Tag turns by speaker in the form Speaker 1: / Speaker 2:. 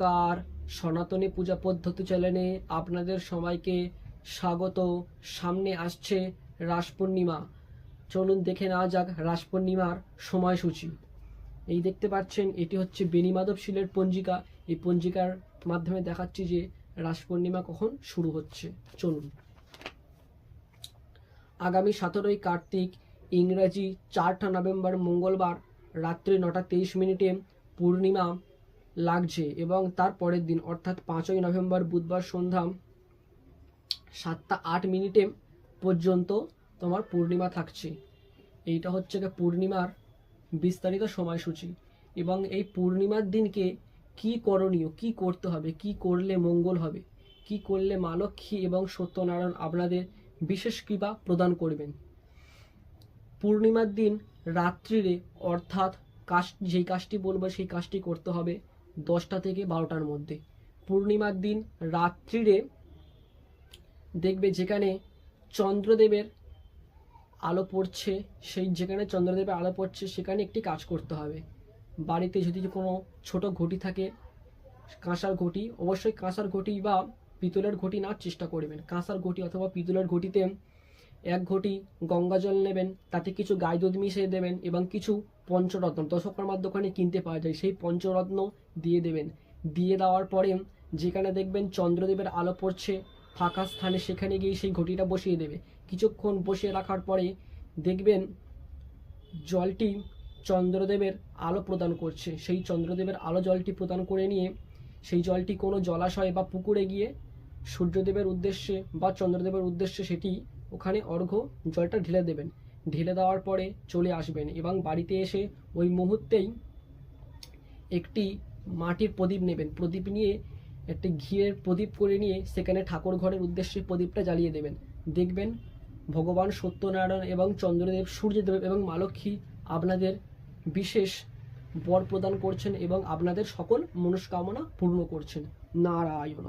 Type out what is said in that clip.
Speaker 1: কার সনাতনী পূজা পদ্ধতি চ্যানেলে আপনাদের সবাইকে স্বাগত। সামনে আসছে রাস পূর্ণিমা। চলুন দেখে নেওয়া যাক রাস পূর্ণিমার সময়সূচি। এই দেখতে পাচ্ছেন, এটি হচ্ছে বেণীমাধব শীলের পঞ্জিকা। এই পঞ্জিকার মাধ্যমে দেখাচ্ছি যে রাস পূর্ণিমা কখন শুরু হচ্ছে। চলুন। আগামী 17ই কার্তিক, ইংরাজি 4 নভেম্বর মঙ্গলবার রাত্রি 9টা 23 মিনিটে পূর্ণিমা লাগছে এবং তার পরের দিন অর্থাৎ 5ই নভেম্বর বুধবার সন্ধ্যা 7টা 8 মিনিটে পর্যন্ত তোমার পূর্ণিমা থাকছে। এইটা হচ্ছে পূর্ণিমার বিস্তারিত সময়সূচি। এবং এই পূর্ণিমার দিনকে কি করণীয়, কি করতে হবে, কি করলে মঙ্গল হবে, কি করলে মা লক্ষ্মী এবং সত্যনারায়ণ আপনাদের বিশেষ কৃপা প্রদান করবেন। পূর্ণিমার দিন রাত্রিরে অর্থাৎ যেই কাজটি বলবো সেই কাজটি করতে হবে 10টা থেকে 12টার মধ্যে। পূর্ণিমার দিন রাত্রিরে দেখবে যেখানে চন্দ্রদেবের আলো পড়ছে, যেখানে চন্দ্রদেবের আলো পড়ছে সেখানে একটি কাজ করতে হবে। বাড়িতে যদি কোনো ছোট ঘটি থাকে, কাঁসার ঘটি, অবশ্যই কাঁসার ঘটি বা পিতলের ঘটি নেওয়ার চেষ্টা করবেন। কাঁসার ঘটি অথবা পিতলের ঘটিতে 1 ঘটি গঙ্গা জল নেবেন, তাতে কিছু গাই দুধ মিশিয়ে দেবেন এবং কিছু পঞ্চরত্ন দশকর্মার দোকানে কিনতে পাওয়া যায়, সেই পঞ্চরত্ন দিয়ে দেবেন। দিয়ে দেওয়ার পরে যেখানে দেখবেন চন্দ্রদেবের আলো পড়ছে ফাঁকা স্থানে, সেখানে গিয়ে সেই ঘটিটা বসিয়ে দেবে। কিছুক্ষণ বসিয়ে রাখার পরে দেখবেন জলটি চন্দ্রদেবের আলো প্রদান করছে। সেই চন্দ্রদেবের আলো জলটি প্রদান করে নিয়ে সেই জলটি কোনো জলাশয় বা পুকুরে গিয়ে সূর্যদেবের উদ্দেশ্যে বা চন্দ্রদেবের উদ্দেশ্যে সেটি ওখানে অর্ঘ্য জলটা ঢেলে দেবেন। ঢেলে দেওয়ার পরে চলে আসবেন এবং বাড়িতে এসে ওই মুহূর্তেই একটি মাটির প্রদীপ নেবেন। প্রদীপ নিয়ে একটি ঘিয়ের প্রদীপ করে নিয়ে সেখানে ঠাকুর ঘরের উদ্দেশ্যে প্রদীপটা জ্বালিয়ে দেবেন। দেখবেন ভগবান সত্যনারায়ণ এবং চন্দ্রদেব, সূর্যদেব এবং মা লক্ষ্মী আপনাদের বিশেষ বর প্রদান করছেন এবং আপনাদের সকল মনস্কামনা পূর্ণ করছেন। নারায়ণ।